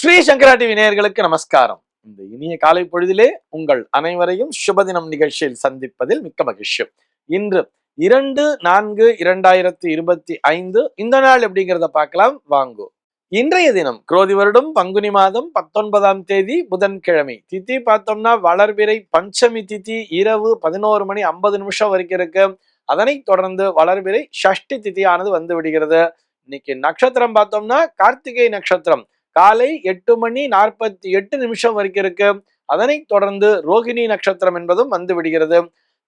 ஸ்ரீ சங்கரா TV நேயர்களுக்கு நமஸ்காரம். இந்த இனிய காலை பொழுதிலே உங்கள் அனைவரையும் சுபதினம் நிகழ்ச்சியில் சந்திப்பதில் மிக்க மகிழ்ச்சி. இன்று 2/4/2025 இந்த நாள் எப்படிங்கிறத பார்க்கலாம் வாங்கோ. இன்றைய தினம் குரோதி வருடம் பங்குனி மாதம் 19ஆம் தேதி புதன்கிழமை. திதி பார்த்தோம்னா வளர்பிறை பஞ்சமி திதி இரவு 11:50 வரைக்கும் இருக்கு. அதனை தொடர்ந்து வளர்பிறை ஷஷ்டி திதியானது வந்து விடுகிறது. இன்னைக்கு நட்சத்திரம் பார்த்தோம்னா கார்த்திகை நட்சத்திரம் காலை 8:48 வரைக்கும் இருக்கு. அதனை தொடர்ந்து ரோகிணி நட்சத்திரம் என்பதும் வந்து விடுகிறது.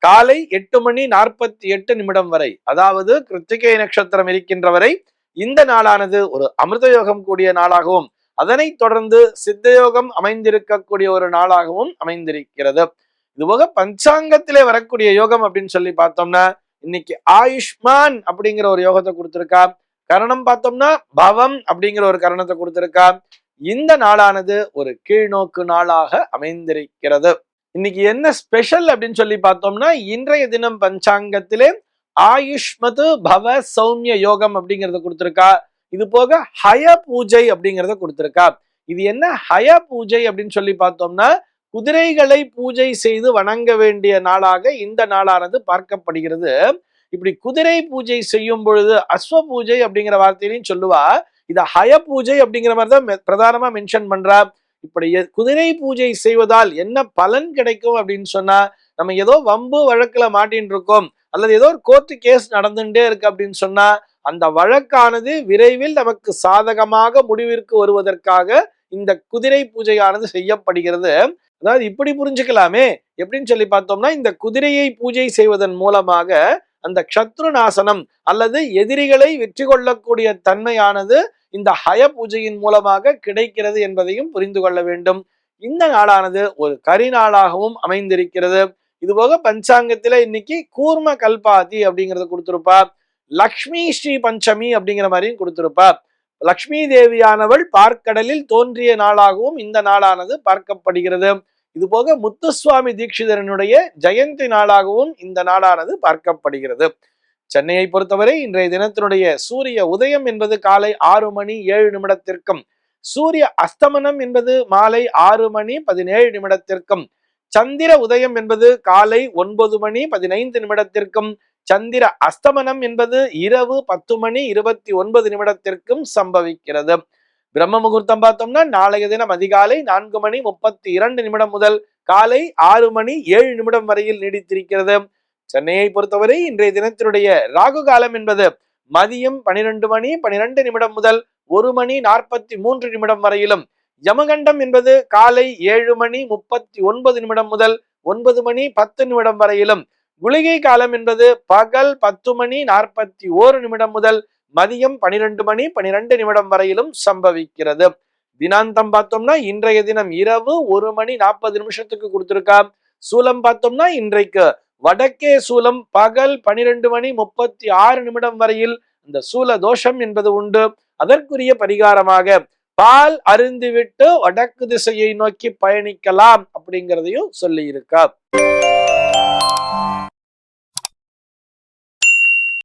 காலை 8:48 வரை, அதாவது கிருத்திகை நட்சத்திரம் இருக்கின்ற வரை இந்த நாளானது ஒரு அமிர்த யோகம் கூடிய நாளாகவும் அதனை தொடர்ந்து சித்தயோகம் அமைந்திருக்கக்கூடிய ஒரு நாளாகவும் அமைந்திருக்கிறது. இதுபோக பஞ்சாங்கத்திலே வரக்கூடிய யோகம் அப்படின்னு சொல்லி பார்த்தோம்னா இன்னைக்கு ஆயுஷ்மான் அப்படிங்கிற ஒரு யோகத்தை கொடுத்திருக்கா. கரணம் பார்த்தோம்னா பவம் அப்படிங்கிற ஒரு கரணத்தை கொடுத்திருக்கா. இந்த நாளானது ஒரு கீழ்நோக்கு நாளாக அமைந்திருக்கிறது. இன்னைக்கு என்ன ஸ்பெஷல் அப்படின்னு சொல்லி பார்த்தோம்னா இன்றைய தினம் பஞ்சாங்கத்திலே ஆயுஷ்மது பவ சௌமிய யோகம் அப்படிங்கிறத கொடுத்திருக்கா. இது போக ஹய பூஜை அப்படிங்கிறத கொடுத்திருக்கா. இது என்ன ஹய பூஜை அப்படின்னு சொல்லி பார்த்தோம்னா குதிரைகளை பூஜை செய்து வணங்க வேண்டிய நாளாக இந்த நாளானது பார்க்கப்படுகிறது. இப்படி குதிரை பூஜை செய்யும் பொழுது அஸ்வ பூஜை அப்படிங்கிற வார்த்தையிலையும் சொல்லுவா. இத ஹய பூஜை அப்படிங்கிற மாதிரி தான் பிரதானமா மென்ஷன் பண்றா. இப்படி குதிரை பூஜை செய்வதால் என்ன பலன் கிடைக்கும் அப்படின்னு சொன்னா, நம்ம ஏதோ வம்பு வழக்குல மாட்டின்னு இருக்கோம் அல்லது ஏதோ ஒரு கோர்ட்டு கேஸ் நடந்துட்டே இருக்கு அப்படின்னு சொன்னா அந்த வழக்கானது விரைவில் நமக்கு சாதகமாக முடிவிற்கு வருவதற்காக இந்த குதிரை பூஜையானது செய்யப்படுகிறது. அதாவது இப்படி புரிஞ்சுக்கலாமே எப்படின்னு சொல்லி பார்த்தோம்னா, இந்த குதிரையை பூஜை செய்வதன் மூலமாக அந்த சத்ரு நாசனம் அல்லது எதிரிகளை வெற்றி கொள்ளக்கூடிய தன்மையானது இந்த ஹய பூஜையின் மூலமாக கிடைக்கிறது என்பதையும் புரிந்து கொள்ள வேண்டும். இந்த நாளானது ஒரு கரிநாளாகவும் அமைந்திருக்கிறது. இதுபோக பஞ்சாங்கத்தில இன்னைக்கு கூர்ம கல்பாதி அப்படிங்கறத கொடுத்திருப்பா. லக்ஷ்மி ஸ்ரீ பஞ்சமி அப்படிங்கிற மாதிரியும் கொடுத்திருப்பா. லக்ஷ்மி தேவியானவள் பார்க்கடலில் தோன்றிய நாளாகவும் இந்த நாளானது பார்க்கப்படுகிறது. இது போக முத்துசுவாமி தீட்சிதரனுடைய ஜெயந்தி நாளாகவும் இந்த நாளானது பார்க்கப்படுகிறது. சென்னையை பொறுத்தவரை இன்றைய தினத்தினுடைய சூரிய உதயம் என்பது காலை 6:07 சூரிய அஸ்தமனம் என்பது மாலை 6:17 சந்திர உதயம் என்பது காலை 9:15 சந்திர அஸ்தமனம் என்பது இரவு 10:29 சம்பவிக்கிறது. பிரம்ம முகூர்த்தம் பார்த்தோம்னா நாளைய தினம் அதிகாலை 4:32 முதல் காலை 6:07 வரையில் நீடித்திருக்கிறது. சென்னையை பொறுத்தவரை இன்றைய தினத்தினுடைய ராகு காலம் என்பது மதியம் 12:12 முதல் 1:43 வரையிலும், யமகண்டம் என்பது காலை 7:39 முதல் 9:10 வரையிலும், குளிகை காலம் என்பது பகல் 10:41 முதல் மதியம் 12:12 வரையிலும் சம்பவிக்கிறது. தினாந்தம் பார்த்தோம்னா இன்றைய தினம் இரவு 1:40 கொடுத்திருக்கா. சூலம் பார்த்தோம்னா இன்றைக்கு வடக்கே சூலம் பகல் 12:36 வரையில் இந்த சூல தோஷம் என்பது உண்டு. அதற்குரிய பரிகாரமாக பால் அருந்திவிட்டு வடக்கு திசையை நோக்கி பயணிக்கலாம் அப்படிங்கிறதையும் சொல்லி இருக்கா.